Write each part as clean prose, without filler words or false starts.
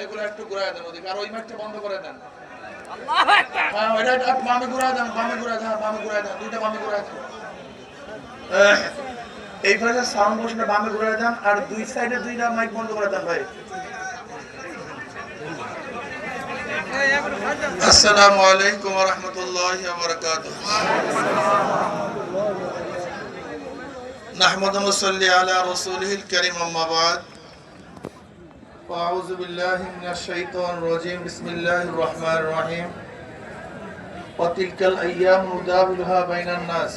এগুলো একটু ঘুরায় দেন ওদিকে, আর ওই মাইকটা বন্ধ করে দেন। হ্যাঁ ওইটা বামে ঘুরায় দেন, বামে ঘুরায় দেন, বামে ঘুরায় দেন, দুইটা বামে ঘুরায় দেন। এই ফ্রেজের সাউন্ড বসে বামে ঘুরায় দেন, আর দুই সাইডে দুইটা মাইক বন্ধ করে দেন ভাই। আসসালামু আলাইকুম ওয়া রাহমাতুল্লাহি ওয়া বারাকাতুহু। নাহমাদু ওয়া নুসাল্লি আলা রাসূলিল কারীম, আম্মা বা'দ। আউযু বিল্লাহি মিনাশ শাইতানির রাজীম। বিসমিল্লাহির রহমানির রহিম। ওয়া তিলকাল আইয়ামু নুদাবিলুহা বাইনান নাস।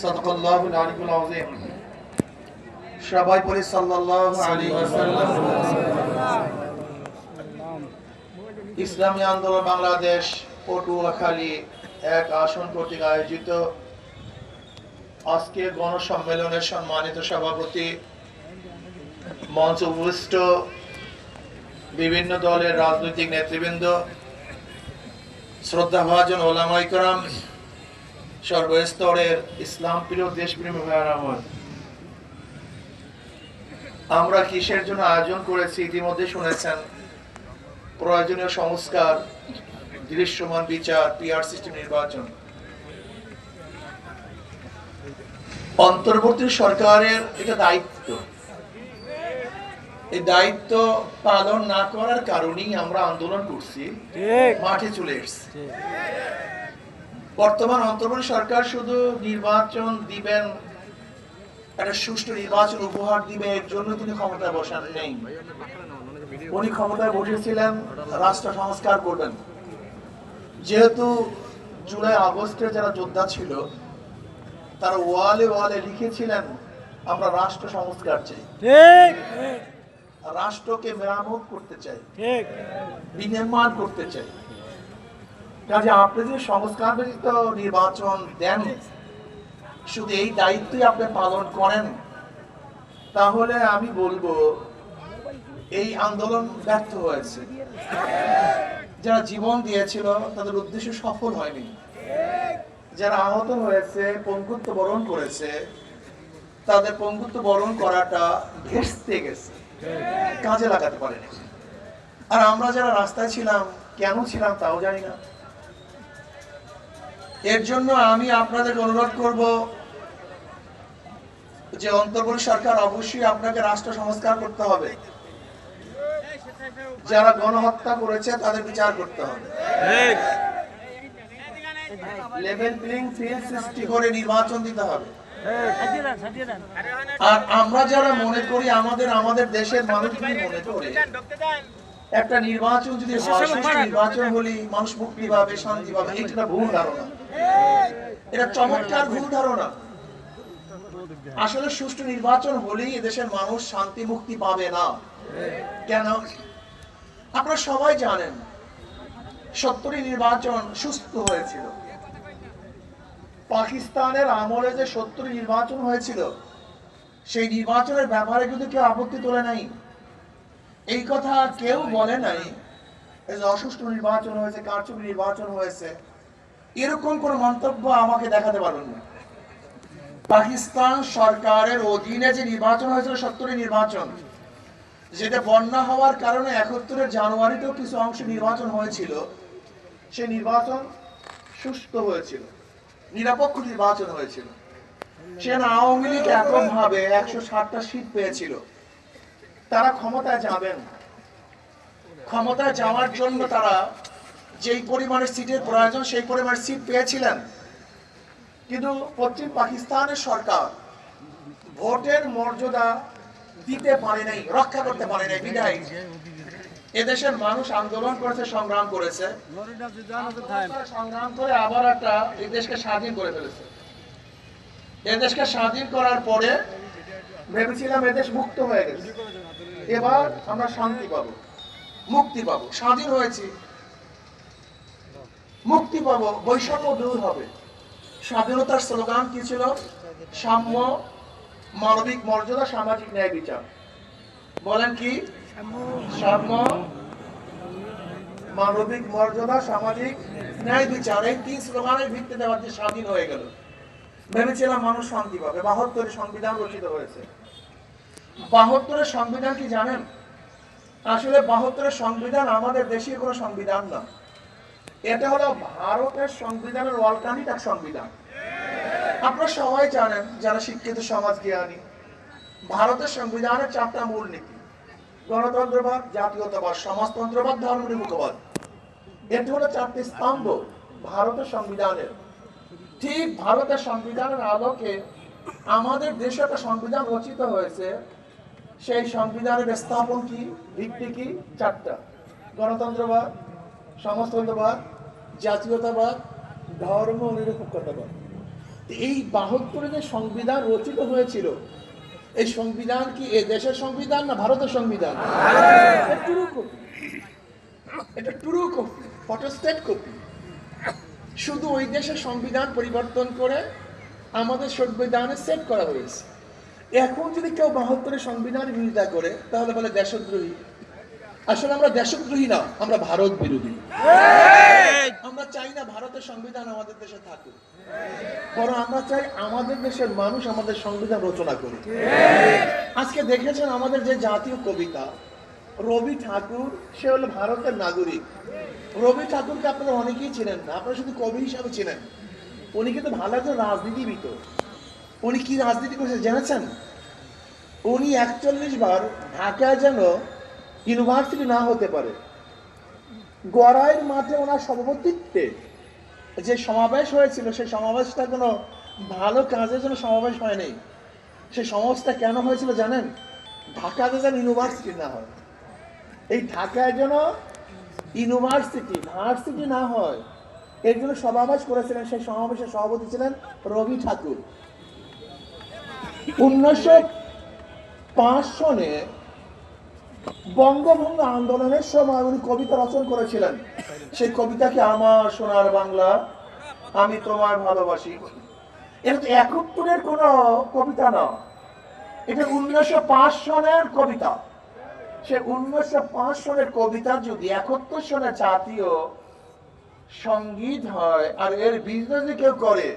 সাদাকাল্লাহুল আলিয়্যুল আযীম। সবাই বলি সাল্লাল্লাহু আলাইহি ওয়াসাল্লাম। ইসলামী আন্দোলন বাংলাদেশ পটুয়াখালী এক আসন কর্তৃক আয়োজিত আজকে গণসম্মেলনের সম্মানিত সভাপতি, মঞ্চ উপবিষ্ট বিভিন্ন দলের রাজনৈতিক নেতৃবৃন্দ, শ্রদ্ধাভাজন ওলামায়ে কেরাম, সর্বস্তরের ইসলাম প্রিয় দেশপ্রেমী ভাইয়েরা আমার, আমরা কিসের জন্য আয়োজন করেছি ইতিমধ্যে শুনেছেন। প্রয়োজনীয় সংস্কার, দৃশ্যমান বিচার, পিআর সিস্টেম নির্বাচন। অন্তর্বর্তী সরকারের এটা দায়িত্ব। এই দায়িত্ব পালন না করার কারণেই আমরা আন্দোলন করছি, মাঠে চলে এসেছি। বর্তমান অন্তর্বর্তী সরকার শুধু নির্বাচন দিবেন, একটা সুষ্ঠু নির্বাচন উপহার দিবে, এর জন্য তিনি ক্ষমতায় বসান নেই। উনি ক্ষমতায় বসেছিলেন রাষ্ট্র সংস্কার করবেন। যেহেতু জুলাই আগস্টে যারা যোদ্ধা ছিল তারা ওয়ালে ওয়ালে লিখেছিলেন আমরা রাষ্ট্র সংস্কার চাই, রাষ্ট্রকে মেরামত করতে চাই, বিনির্মাণ করতে চাই। কাজে আপনি যে সংস্কার ব্যতীত নির্বাচন দেন, শুধু এই দায়িত্বই আপনি পালন করেন, তাহলে আমি বলবো এই আন্দোলন ব্যর্থ হয়েছে। যারা জীবন দিয়েছিল তাদের উদ্দেশ্য সফল হয়নি। যারা আহত হয়েছে, পঙ্গুত্ব বরণ করেছে, তাদের পঙ্গুত্ব বরণ করাটা ভেস্তে গেছে, কাজে লাগাতে পারেনি। আর আমরা যারা রাস্তায় ছিলাম, কেন ছিলাম তাও জানি না। এর জন্য আমি আপনাদের অনুরোধ করব যে অন্তর্বর্তী সরকার অবশ্যই আপনাকে রাষ্ট্র সংস্কার করতে হবে। যারা গণহত্যা করেছে তাদের বিচার করতে হবে। লেভেল প্লেইং ফিল্ড সৃষ্টি করে নির্বাচন দিতে হবে। আর আমরা যারা মনে করি আমাদের দেশের মানুষগুলি মনে করে একটা নির্বাচন যদি হয়, সুষ্ঠু নির্বাচন হলে মানুষ মুক্তি পাবে, শান্তি পাবে, এটা ভুল ধারণা। এটা চমৎকার ভুল ধারণা। আসলে সুষ্ঠু নির্বাচন হলেই এদেশের মানুষ শান্তি মুক্তি পাবে না। কেন? আপনারা সবাই জানেন 70 নির্বাচন সুস্থ হয়েছিল। পাকিস্তানের আমলে যে 70 নির্বাচন হয়েছিল, সেই নির্বাচনের ব্যাপারে কিন্তু কেউ আপত্তি তোলে নাই। এই কথা কেউ বলে নাই যে অসুষ্ঠু নির্বাচন হয়েছে, কারচুপি নির্বাচন হয়েছে। এরকম কোন মন্তব্য আমাকে দেখাতে পারবেন না। পাকিস্তান সরকারের অধীনে যে নির্বাচন হয়েছিল 70 নির্বাচন, যেটা বন্যা হওয়ার কারণে 71 জানুয়ারিতেও কিছু অংশ নির্বাচন হয়েছিল, সেই নির্বাচন সুষ্ঠু হয়েছিল, নিরপেক্ষ নির্বাচন হয়েছিল। সেখানে আওয়ামী লীগ এককভাবে 160টা সিট পেয়েছিল। তারা ক্ষমতায় যাবেন, ক্ষমতায় যাওয়ার জন্য তারা যেই পরিমাণের সিটের প্রয়োজন সেই পরিমাণের সিট পেয়েছিলেন। কিন্তু পশ্চিম পাকিস্তানের সরকার ভোটের মর্যাদা দিতে পারে নাই, রক্ষা করতে পারে নাই। বিদায় এদেশের মানুষ আন্দোলন করেছে, সংগ্রাম করেছে, সংগ্রাম করে আবার একটা এই দেশকে স্বাধীন করে ফেলেছে। এদেশকে স্বাধীন করার পরে ভেবেছিলাম এদেশ মুক্ত হয়ে গেছে, এবার আমরা শান্তি পাবো, মুক্তি পাবো। স্বাধীন হয়েছি, মুক্তি পাবো, বৈষম্য দূর হবে। স্বাধীনতার স্লোগান কি ছিল? সাম্য, মানবিক মর্যাদা, সামাজিক ন্যায় বিচার। বলেন কি? সাম্য, মানবিক মর্যাদা, সামাজিক ন্যায় বিচার। এই 3 স্লোগানের ভিত্তিতে আবার স্বাধীন হয়ে গেল। ভেবেছিলাম মানুষ শান্তি পাবে। 72 সংবিধান রচিত হয়েছে। 72 সংবিধান কি জানেন? আসলে 72-এর সংবিধান আমাদের দেশীয় কোনো সংবিধান না, এটা হলো ভারতের সংবিধানের অল্টারনেটিভ সংবিধান। আপনারা সবাই জানেন যারা শিক্ষিত সমাজ জ্ঞানী, ভারতের সংবিধানের 4টা মূল নীতি: গণতন্ত্রবাদ, জাতীয়তাবাদ, সমাজতন্ত্রবাদ, ধর্মনিরপেক্ষবাদ। এটা হলো 4টি স্তম্ভ ভারতের সংবিধানের। ঠিক ভারতের সংবিধানের আলোকে আমাদের দেশে একটা সংবিধান রচিত হয়েছে। সেই সংবিধানের স্থাপন কি, ভিত্তি কি? 4টা: গণতন্ত্রবাদ, সমাজতন্ত্রবাদ, জাতীয়তাবাদ, ধর্ম নিরপেক্ষতাবাদ। এই 72-এ যে সংবিধান রচিত হয়েছিল, এই সংবিধান কি এ দেশের সংবিধান না ভারতের সংবিধান? এটা ট্রু কপি, ফটোস্টেট কপি। শুধু ওই দেশের সংবিধান পরিবর্তন করে আমাদের সংবিধানে সেট করা হয়েছে। এখন যদি কেউ 72-এর সংবিধানের বিরোধিতা করে তাহলে বলে দেশদ্রোহী। আসলে আমরা দেশদ্রোহী না, আমরা ভারত বিরোধী। আমরা চাই না ভারতের সংবিধান আমাদের দেশে থাকুক, বরং আমরা চাই আমাদের দেশের মানুষ আমাদের সংবিধান রচনা করুক। আজকে দেখেছেন আমাদের যে জাতীয় কবিতা রবি ঠাকুর, সে হলো ভারতের নাগরিক। রবি ঠাকুরকে আপনারা অনেকেই চিনেন না, আপনারা শুধু কবি হিসাবে চিনেন। উনি কিন্তু ভালো একজন রাজনীতিবিদ। উনি কি রাজনীতি করেছে জেনেছেন? উনি 41 বার ঢাকায় যেন ইউনিভার্সিটি না হতে পারে, গড়াইয়ের মাঠে ওনার সভাপতিত্বে যে সমাবেশ হয়েছিল, সেই সমাবেশটা কোনো ভালো কাজের জন্য সমাবেশ হয়নি। সেই সমাবেশটা কেন হয়েছিল জানেন? ঢাকাতে যেন ইউনিভার্সিটি না হয়। এই ঢাকায় যেন ভার্সিটি না হয়, এর জন্য সমাবেশ করেছিলেন। সেই সমাবেশের সভাপতি ছিলেন রবি ঠাকুর। 1905 সনে বঙ্গভঙ্গ আন্দোলনের সময় উনি কবিতা রচনা করেছিলেন। সেই কবিতাকে আমার সোনার বাংলা, আমি তোমায় ভালোবাসি। এটা তো 71-এর কোন কবিতা না, এটা 1905 সনের কবিতা। সে 1905 সনের কবিতা যদি 71 সনের জাতীয় সঙ্গীত হয় আর এর বিরোধিতা কেউ করে,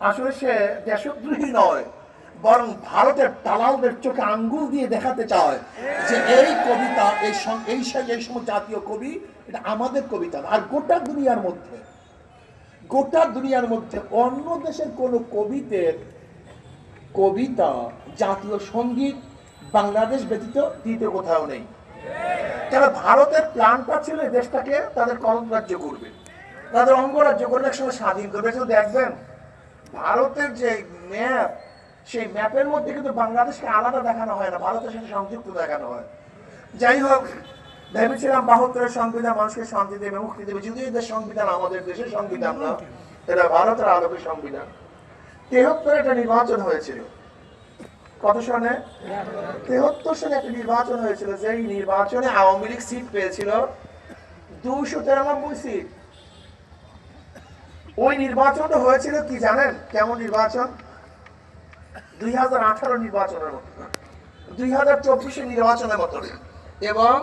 আসলে সে দেশদ্রোহী নয়, বরং ভারতের দালালদের চোখে আঙ্গুল দিয়ে দেখাতে চায় যে এই কবিতা, এই সময় জাতীয় কবি, এটা আমাদের কবিতা। আর গোটা দুনিয়ার মধ্যে অন্য দেশের কোন কবিতা জাতীয় সঙ্গীত বাংলাদেশ ব্যতীত দ্বিতীয় কোথাও নেই। তারা ভারতের প্ল্যানটা ছিল এই দেশটাকে তাদের কলম রাজ্য করবে, তাদের অঙ্গরাজ্য করবে, একসময় স্বাধীন করবে। দেখবেন ভারতের যে ম্যাপ, সেই ম্যাপের মধ্যে কিন্তু বাংলাদেশকে আলাদা দেখানো হয় না, ভারতের সাথে সংযুক্ত দেখানো হয়। যাই হোক, ভেবেছিলাম 72-এর সংবিধান মানুষকে শান্তি দেবে, মুক্তি দেবে। যদিও এদের সংবিধান আমাদের দেশের সংবিধান না, এটা ভারতের আলোকের সংবিধান। 73-এ একটা নির্বাচন হয়েছিল। কত সনে? 73 সনে একটা নির্বাচন হয়েছিল, যেই নির্বাচনে আওয়ামী লীগ সিট পেয়েছিল 293 সিট। ওই নির্বাচনটা হয়েছিল কি জানেন? কেমন নির্বাচন? 2018 নির্বাচনের মতো, 2024 নির্বাচনের মতো। এবং